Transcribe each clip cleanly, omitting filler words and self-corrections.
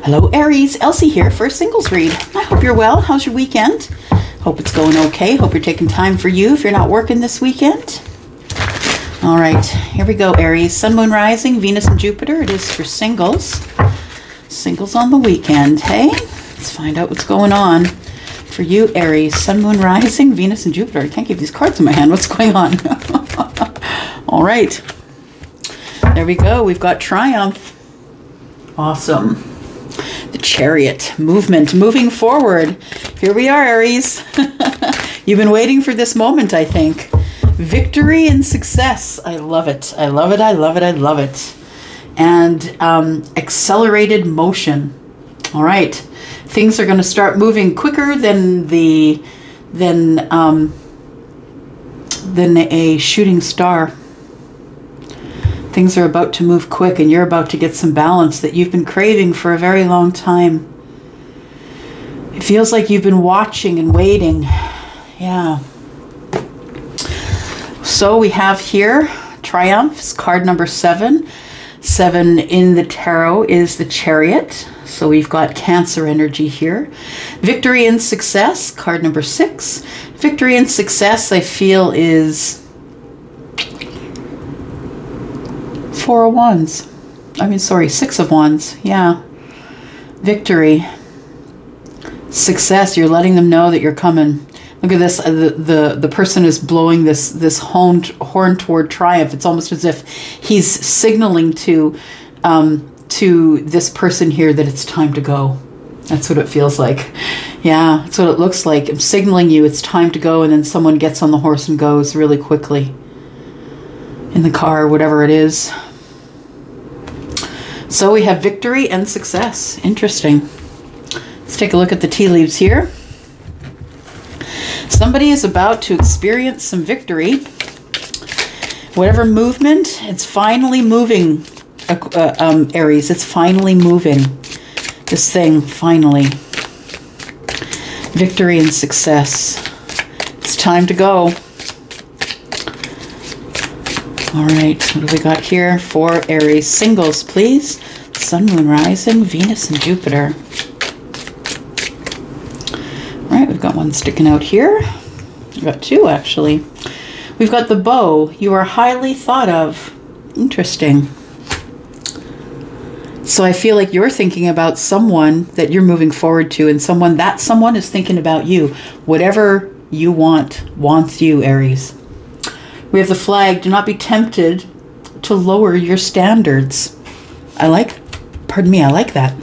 Hello Aries, Elsie here for a singles read. I hope you're well. How's your weekend? Hope it's going okay. Hope you're taking time for you if you're not working this weekend. All right, here we go, Aries. Sun, Moon, Rising, Venus, and Jupiter. It is for singles. Singles on the weekend, hey? Let's find out what's going on for you, Aries. Sun, Moon, Rising, Venus, and Jupiter. I can't keep these cards in my hand. What's going on? All right. There we go. We've got Triumph. Awesome. The Chariot. Movement. Moving forward. Here we are, Aries. You've been waiting for this moment, I think. Victory and success. I love it. I love it. I love it. I love it. And accelerated motion. All right. Things are going to start moving quicker than a shooting star. Things are about to move quick, and you're about to get some balance that you've been craving for a very long time. It feels like you've been watching and waiting. Yeah. So we have here Triumphs, card number 7. 7 in the tarot is the Chariot. So we've got Cancer energy here. Victory and success, card number 6. Victory and success, I feel, is 4 of Wands. I mean, sorry, 6 of Wands. Yeah. Victory. Success. You're letting them know that you're coming. Look at this. The person is blowing this horn toward triumph. It's almost as if he's signaling to this person here that it's time to go. That's what it feels like. Yeah, that's what it looks like. I'm signaling you it's time to go, and then someone gets on the horse and goes really quickly. In the car, whatever it is. So we have victory and success. Interesting. Let's take a look at the tea leaves here. Somebody is about to experience some victory. Whatever movement, it's finally moving, Aries. It's finally moving. This thing, finally. Victory and success. It's time to go. All right, what do we got here for Aries? Singles, please. Sun, Moon, Rising, Venus, and Jupiter. All right, we've got one sticking out here. We've got 2, actually. We've got the Bow. You are highly thought of. Interesting. So I feel like you're thinking about someone that you're moving forward to, and that someone is thinking about you. Whatever you want, wants you, Aries. We have the flag. Do not be tempted to lower your standards. I like that.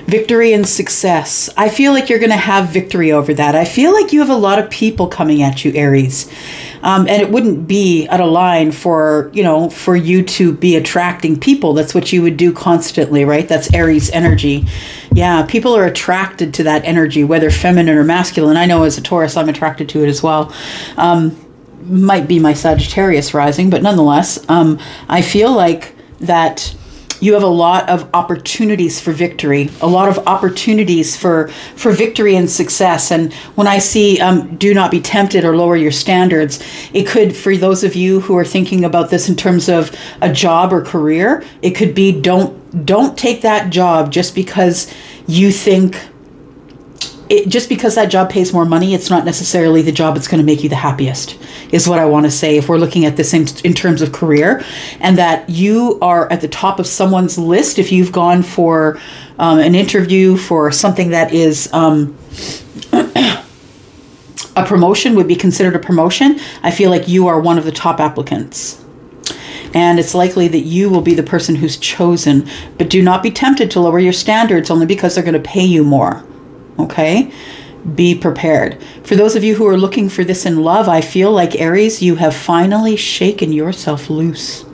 Victory and success. I feel like you're going to have victory over that. I feel like you have a lot of people coming at you, Aries. And it wouldn't be out of line for you to be attracting people. That's what you would do constantly, right? That's Aries energy. Yeah, people are attracted to that energy, whether feminine or masculine. I know as a Taurus, I'm attracted to it as well. Might be my Sagittarius rising, but nonetheless, I feel like that you have a lot of opportunities for victory, a lot of opportunities for victory and success. And when I see do not be tempted or lower your standards, it could, for those of you who are thinking about this in terms of a job or career, it could be don't take that job just because you think just because that job pays more money. It's not necessarily the job that's going to make you the happiest, is what I want to say if we're looking at this in terms of career, and that you are at the top of someone's list. If you've gone for an interview for something that is a promotion, would be considered a promotion, I feel like you are one of the top applicants. And it's likely that you will be the person who's chosen. But do not be tempted to lower your standards only because they're going to pay you more. Okay, be prepared. For those of you who are looking for this in love, I feel like, Aries, you have finally shaken yourself loose.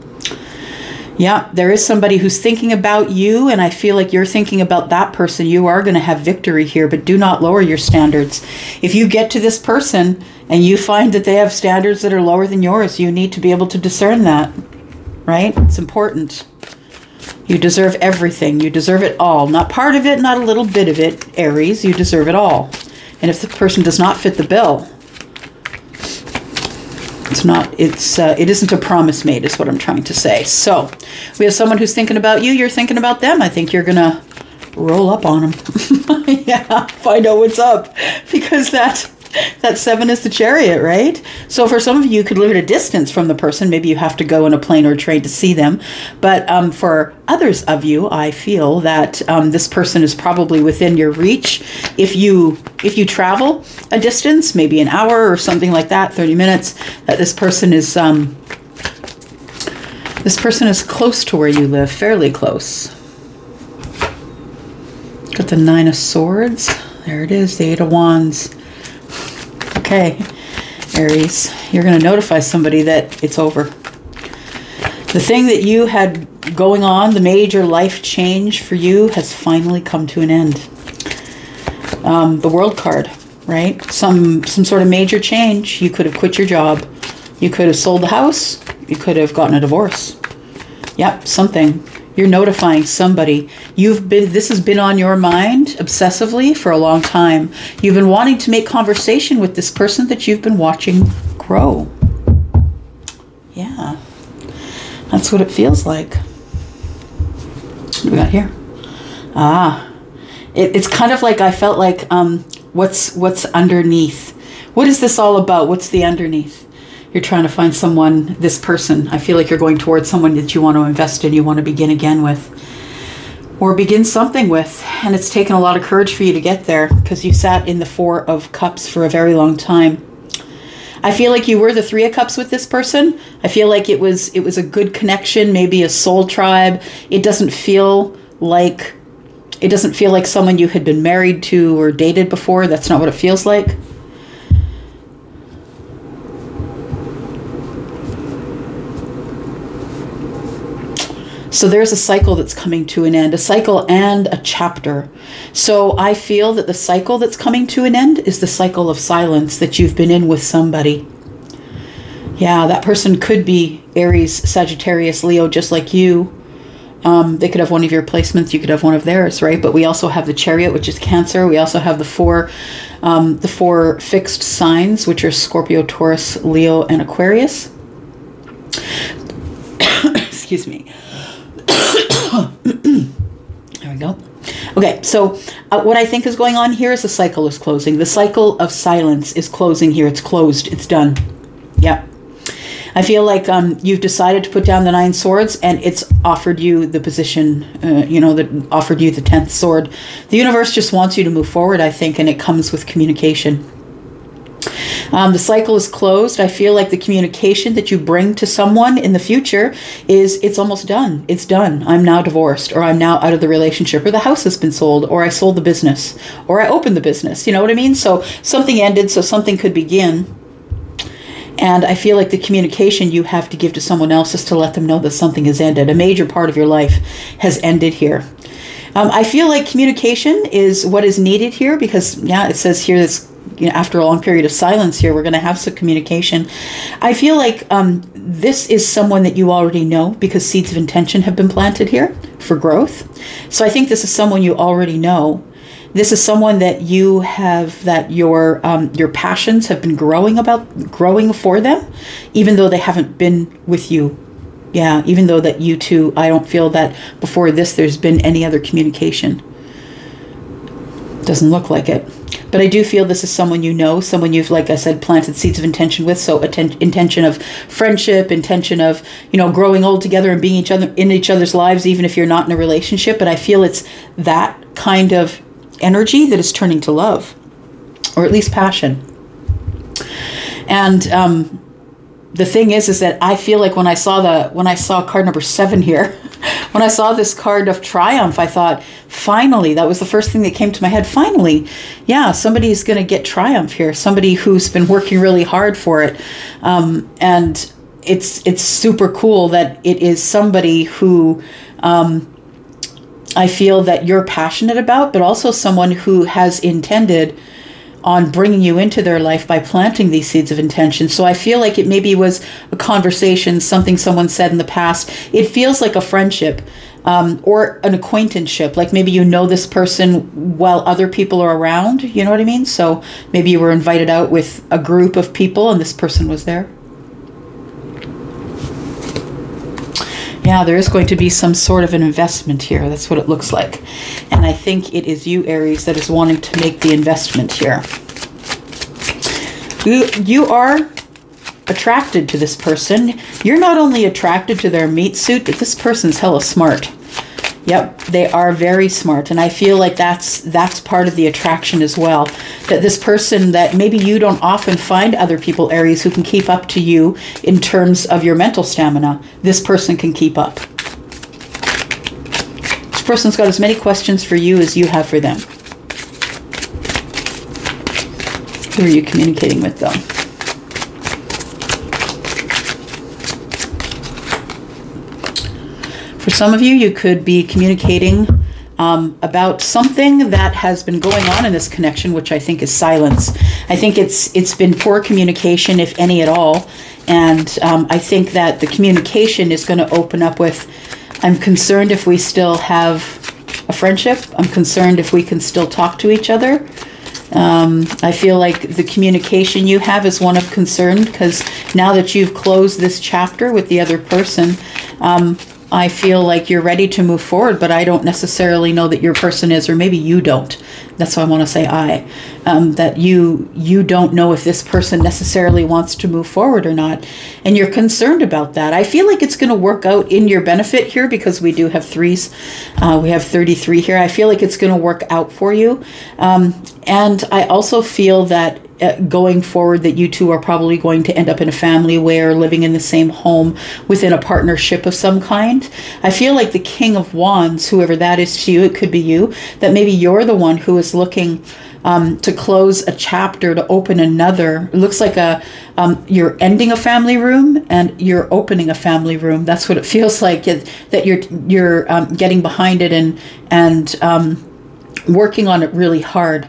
Yeah, there is somebody who's thinking about you, and I feel like you're thinking about that person. You are going to have victory here, but do not lower your standards. If you get to this person and you find that they have standards that are lower than yours, you need to be able to discern that, right? It's important. You deserve everything. You deserve it all. Not part of it, not a little bit of it, Aries. You deserve it all. And if the person does not fit the bill, It's not, it isn't a promise made is what I'm trying to say. So we have someone who's thinking about you. You're thinking about them. I think you're going to roll up on them. Yeah, find out what's up, because that 7 is the Chariot, right? So for some of you, you could live at a distance from the person. Maybe you have to go in a plane or a train to see them. But for others of you, I feel that this person is probably within your reach. If you travel a distance, maybe an hour or something like that, 30 minutes, that this person is close to where you live, fairly close. Got the 9 of Swords. There it is, the 8 of Wands. Okay, Aries, you're going to notify somebody that it's over. The thing that you had going on, the major life change for you, has finally come to an end. The World card, right? Some sort of major change. You could have quit your job. You could have sold the house. You could have gotten a divorce. Yep, something. You're notifying somebody. This has been on your mind obsessively for a long time. You've been wanting to make conversation with this person that you've been watching grow. Yeah, that's what it feels like. What do we got here? It's kind of like, I felt like, what's underneath? What is this all about? What's the underneath? You're trying to find someone, this person. I feel like you're going towards someone that you want to invest in, you want to begin again with, or begin something with. And it's taken a lot of courage for you to get there, because you sat in the 4 of Cups for a very long time. I feel like you were the 3 of Cups with this person. I feel like it was a good connection, maybe a soul tribe. It doesn't feel like someone you had been married to or dated before. That's not what it feels like. So there's a cycle that's coming to an end, a cycle and a chapter. So I feel that the cycle that's coming to an end is the cycle of silence that you've been in with somebody. Yeah, that person could be Aries, Sagittarius, Leo, just like you. They could have one of your placements. You could have one of theirs, right? But we also have the Chariot, which is Cancer. We also have the four fixed signs, which are Scorpio, Taurus, Leo, and Aquarius. Excuse me. There we go. Okay, so what I think is going on here is the cycle is closing. The cycle of silence is closing here. It's closed. It's done. Yeah. I feel like you've decided to put down the 9 swords, and it's offered you the position, that offered you the 10th sword. The universe just wants you to move forward, I think, and it comes with communication. The cycle is closed. I feel like the communication that you bring to someone in the future it's almost done. It's done. I'm now divorced, or I'm now out of the relationship, or the house has been sold, or I sold the business, or I opened the business. You know what I mean? So something ended, so something could begin. And I feel like the communication you have to give to someone else is to let them know that something has ended. A major part of your life has ended here. I feel like communication is what is needed here, because, yeah, it says here this, after a long period of silence here, we're going to have some communication. I feel like this is someone that you already know, because seeds of intention have been planted here for growth. So I think this is someone you already know. This is someone that you have, that your passions have been growing for them, even though they haven't been with you. Yeah, even though that you two, I don't feel that before this there's been any other communication. Doesn't look like it. But I do feel this is someone you know, someone you've, like I said, planted seeds of intention with. So intention of friendship, intention of, growing old together and being in each other's lives, even if you're not in a relationship. But I feel it's that kind of energy that is turning to love, or at least passion. And the thing is that I feel like when I saw card number 7 here, when I saw this card of triumph, I thought, finally, that was the first thing that came to my head. Finally, yeah, somebody's going to get triumph here. Somebody who's been working really hard for it. And it's super cool that it is somebody who, I feel that you're passionate about, but also someone who has intended on bringing you into their life by planting these seeds of intention. So I feel like it maybe was a conversation, something someone said in the past. It feels like a friendship, or an acquaintanceship. Like maybe you know this person while other people are around. You know what I mean? So maybe you were invited out with a group of people and this person was there. Yeah, there is going to be some sort of an investment here. That's what it looks like. And I think it is you, Aries, that is wanting to make the investment here. You are attracted to this person. You're not only attracted to their meat suit, but this person's hella smart. Yep, they are very smart. And I feel like that's part of the attraction as well. That this person, that maybe you don't often find other people, Aries, who can keep up to you in terms of your mental stamina. This person can keep up. This person's got as many questions for you as you have for them. Who are you communicating with, though? For some of you, you could be communicating about something that has been going on in this connection, which I think is silence. I think it's been poor communication, if any at all. And I think that the communication is going to open up with, I'm concerned if we still have a friendship. I'm concerned if we can still talk to each other. I feel like the communication you have is one of concern, because now that you've closed this chapter with the other person, I feel like you're ready to move forward, but I don't necessarily know that your person is, or maybe you don't. That's why I want to say that you don't know if this person necessarily wants to move forward or not. And you're concerned about that. I feel like it's going to work out in your benefit here, because we do have threes. We have 33 here. I feel like it's going to work out for you. And I also feel that going forward, that you two are probably going to end up in a family where living in the same home within a partnership of some kind. I feel like the King of Wands, whoever that is to you, it could be you, that maybe you're the one who is looking to close a chapter, to open another. It looks like you're ending a family room and you're opening a family room. That's what it feels like, that you're getting behind it and working on it really hard.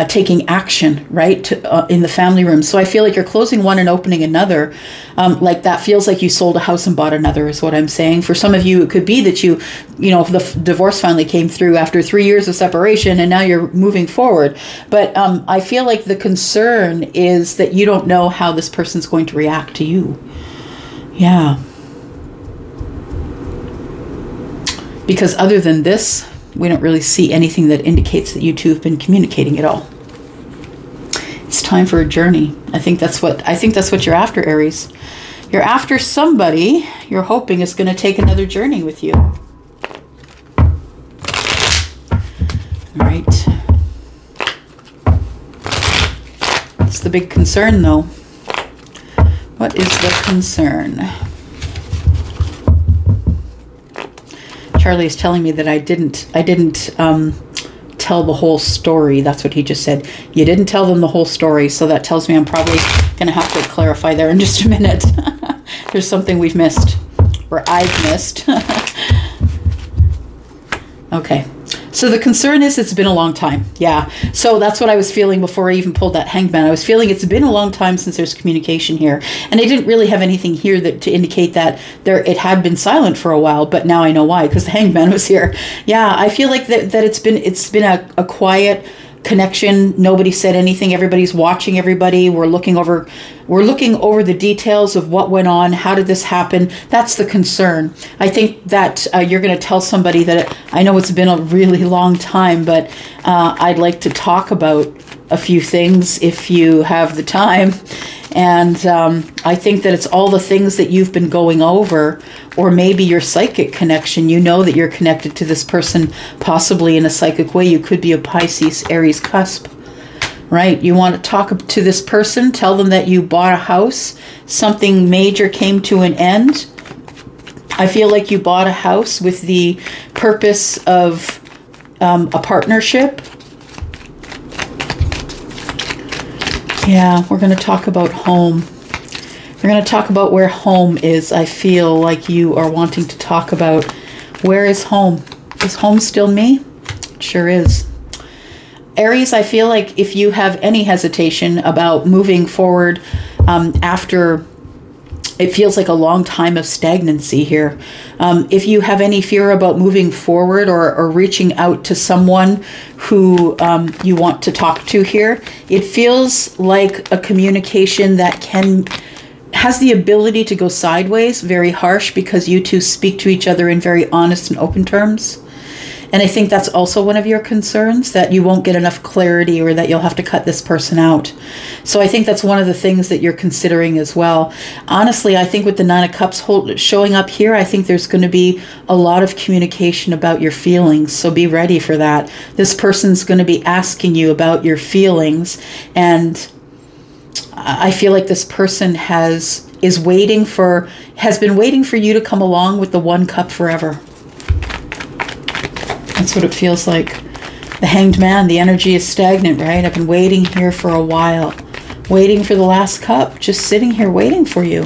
Taking action, right, in the family room. So I feel like you're closing one and opening another. Like that feels like you sold a house and bought another, is what I'm saying. For some of you, it could be that the divorce finally came through after 3 years of separation, and now you're moving forward. But I feel like the concern is that you don't know how this person's going to react to you. Yeah. Because other than this, we don't really see anything that indicates that you two have been communicating at all. It's time for a journey. I think that's what you're after, Aries. You're after somebody you're hoping is going to take another journey with you. All right. What's the big concern, though? What is the concern? Charlie is telling me that I didn't tell the whole story. That's what he just said. You didn't tell them the whole story, so that tells me I'm probably going to have to clarify there in just a minute. There's something we've missed, or I've missed. Okay. So the concern is it's been a long time. Yeah. So that's what I was feeling before I even pulled that hangman. I was feeling it's been a long time since there's communication here. And I didn't really have anything here to indicate that it had been silent for a while, but now I know why, because the hangman was here. Yeah, I feel like that it's been a quiet connection. Nobody said anything. Everybody's watching everybody. We're looking over the details of what went on. How did this happen? That's the concern. I think that you're going to tell somebody that I know it's been a really long time, but I'd like to talk about a few things if you have the time. And I think that it's all the things that you've been going over, or maybe your psychic connection. You know that you're connected to this person, possibly in a psychic way. You could be a Pisces, Aries cusp, right? You want to talk to this person, tell them that you bought a house, something major came to an end. I feel like you bought a house with the purpose of a partnership. Yeah, we're going to talk about home. We're going to talk about where home is. I feel like you are wanting to talk about, where is home? Is home still me? It sure is. Aries, I feel like if you have any hesitation about moving forward after it feels like a long time of stagnancy here. If you have any fear about moving forward or reaching out to someone who you want to talk to here, it feels like a communication that can has the ability to go sideways, very harsh, because you two speak to each other in very honest and open terms. And I think that's also one of your concerns, that you won't get enough clarity or that you'll have to cut this person out. So I think that's one of the things that you're considering as well. Honestly, I think with the Nine of Cups showing up here, I think there's going to be a lot of communication about your feelings. So be ready for that. This person's going to be asking you about your feelings. And I feel like this person has been waiting for you to come along with the One Cup forever. That's what it feels like. The Hanged Man, the energy is stagnant, right? I've been waiting here for a while. Waiting for the last cup. Just sitting here waiting for you.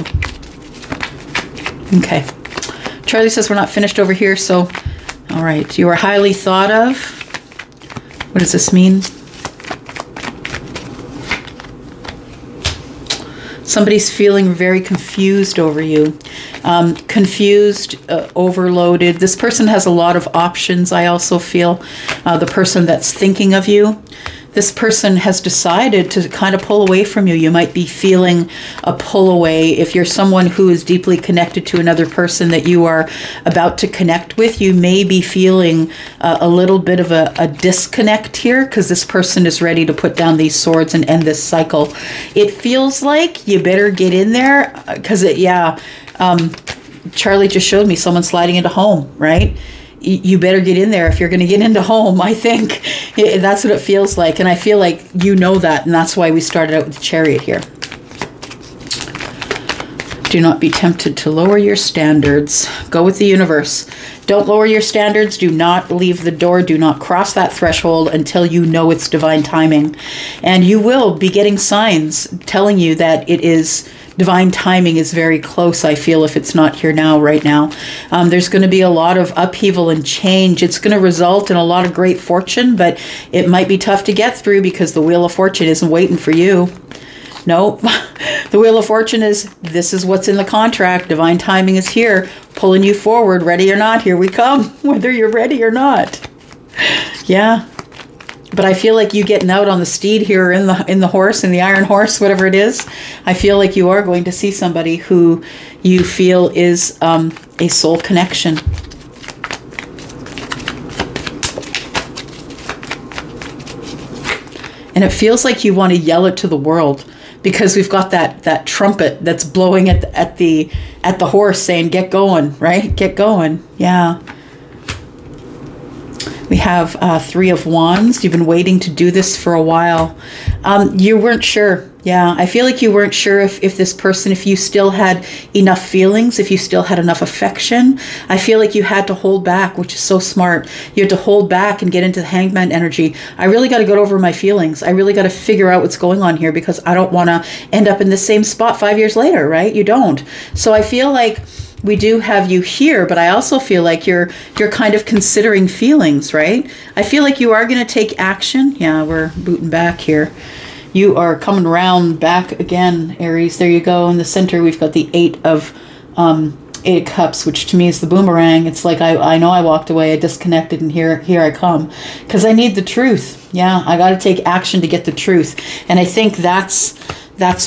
Okay. Charlie says we're not finished over here, so... All right. You are highly thought of. What does this mean? Somebody's feeling very confused over you. Confused, overloaded. This person has a lot of options, I also feel. The person that's thinking of you. This person has decided to kind of pull away from you. You might be feeling a pull away. If you're someone who is deeply connected to another person that you are about to connect with, you may be feeling a little bit of a disconnect here, because this person is ready to put down these swords and end this cycle. It feels like you better get in there, because Charlie just showed me someone sliding into home, right? You better get in there if you're going to get into home. I think that's what it feels like. And I feel like you know that. And that's why we started out with the Chariot here. Do not be tempted to lower your standards. Go with the universe. Don't lower your standards. Do not leave the door. Do not cross that threshold until you know it's divine timing. And you will be getting signs telling you that it is... divine timing is very close, I feel, if it's not here now, right now. There's going to be a lot of upheaval and change. It's going to result in a lot of great fortune, but it might be tough to get through because the Wheel of Fortune isn't waiting for you. No, the Wheel of Fortune is, this is what's in the contract. Divine timing is here, pulling you forward, ready or not. Here we come, whether you're ready or not. Yeah. But I feel like you getting out on the steed here, in the horse, in the iron horse, whatever it is. I feel like you are going to see somebody who you feel is a soul connection. And it feels like you want to yell it to the world, because we've got that trumpet that's blowing at the horse saying, "Get going," right? Get going. Yeah. We have Three of Wands. You've been waiting to do this for a while. You weren't sure. Yeah, I feel like you weren't sure if this person, if you still had enough feelings, if you still had enough affection. I feel like you had to hold back, which is so smart. You had to hold back and get into the Hangman energy. I really got to get over my feelings. I really got to figure out what's going on here, because I don't want to end up in the same spot 5 years later, right? You don't. So I feel like we do have you here, but I also feel like you're kind of considering feelings, right? I feel like you are going to take action. Yeah, we're booting back here. You are coming around back again, Aries. There you go. In the center, we've got the Eight of Cups, which to me is the boomerang. It's like I know I walked away, I disconnected, and here I come, because I need the truth. Yeah, I got to take action to get the truth, and I think that's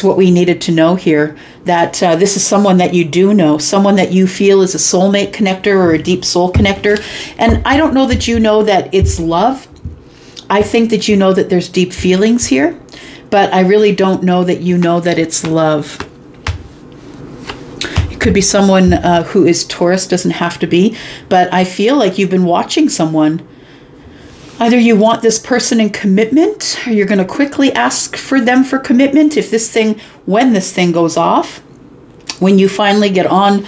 what we needed to know here, that this is someone that you do know, someone that you feel is a soulmate connector or a deep soul connector. And I don't know that you know that it's love. I think that you know that there's deep feelings here, but I really don't know that you know that it's love. It could be someone who is Taurus, doesn't have to be, but I feel like you've been watching someone. Either you want this person in commitment, or you're going to quickly ask for them for commitment when this thing goes off, when you finally get on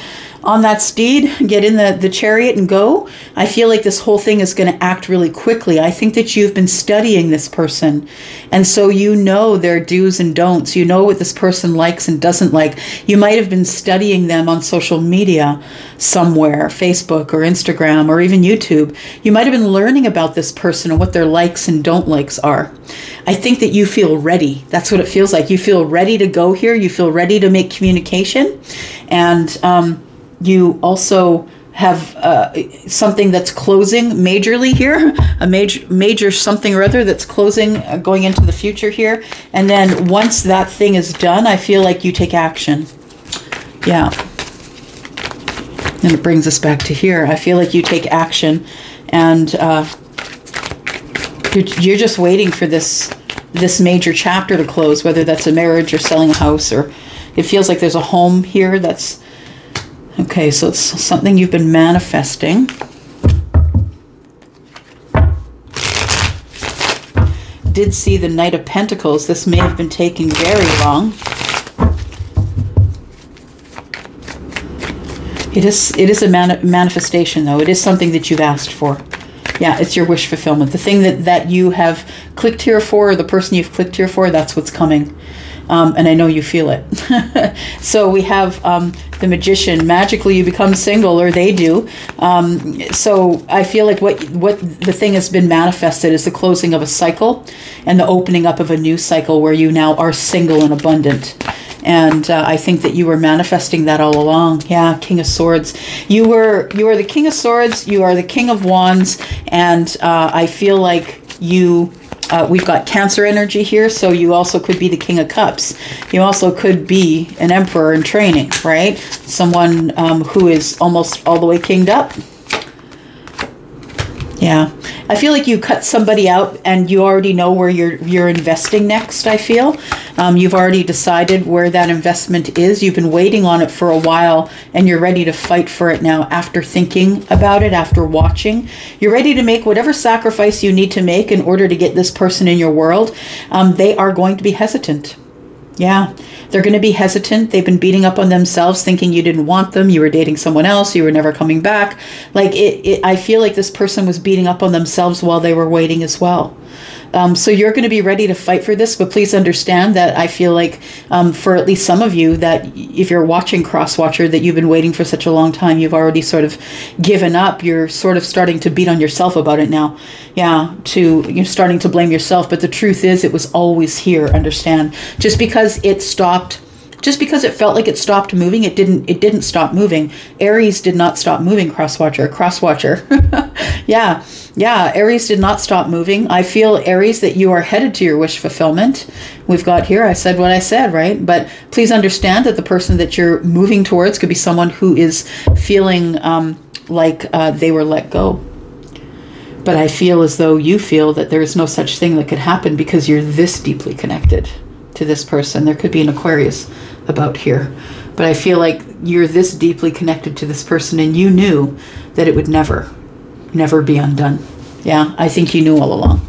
that steed, get in the chariot and go. I feel like this whole thing is going to act really quickly. I think that you've been studying this person, and so you know their do's and don'ts. You know what this person likes and doesn't like. You might have been studying them on social media somewhere, Facebook or Instagram or even YouTube. You might have been learning about this person and what their likes and don't likes are. I think that you feel ready. That's what it feels like. You feel ready to go here. You feel ready to make communication, and you also have something that's closing majorly here, a major something or other that's closing, going into the future here. And then once that thing is done, I feel like you take action. Yeah. And it brings us back to here. I feel like you take action, and you're just waiting for this major chapter to close, whether that's a marriage or selling a house, or it feels like there's a home here that's... Okay, so it's something you've been manifesting. Did see the Knight of Pentacles. This may have been taking very long. It is a manifestation, though. It is something that you've asked for. Yeah, it's your wish fulfillment. The thing that you have clicked here for, or the person you've clicked here for, that's what's coming. And I know you feel it. So we have the Magician. Magically, you become single, or they do. So I feel like what the thing has been manifested is the closing of a cycle and the opening up of a new cycle where you now are single and abundant. And I think that you were manifesting that all along. Yeah, King of Swords. You are the King of Swords. You are the King of Wands. And I feel like you... we've got Cancer energy here, so you also could be the King of Cups. You also could be an Emperor in training, right? Someone who is almost all the way kinged up. Yeah. I feel like you cut somebody out and you already know where you're investing next, I feel. You've already decided where that investment is. You've been waiting on it for a while, and you're ready to fight for it now after thinking about it, after watching. You're ready to make whatever sacrifice you need to make in order to get this person in your world. They are going to be hesitant. Yeah, they're going to be hesitant. They've been beating up on themselves, thinking you didn't want them. You were dating someone else. You were never coming back. Like I feel like this person was beating up on themselves while they were waiting as well. So you're going to be ready to fight for this, but please understand that I feel like for at least some of you, that if you're watching Crosswatcher, that you've been waiting for such a long time, you've already sort of given up. You're sort of starting to beat on yourself about it now. Yeah, you're starting to blame yourself. But the truth is, it was always here, understand? Just because it stopped, just because it felt like it stopped moving, it didn't stop moving. Aries did not stop moving, Crosswatcher. Yeah, Aries did not stop moving. I feel, Aries, that you are headed to your wish fulfillment. We've got here, I said what I said, right? But please understand that the person that you're moving towards could be someone who is feeling like they were let go. But I feel as though you feel that there is no such thing that could happen because you're this deeply connected to this person. There could be an Aquarius about here. But I feel like you're this deeply connected to this person, and you knew that it would never be undone. Yeah, I think you knew all along.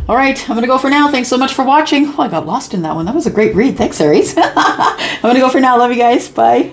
All right, I'm going to go for now. Thanks so much for watching. Oh, I got lost in that one. That was a great read. Thanks, Aries. I'm going to go for now. Love you guys. Bye.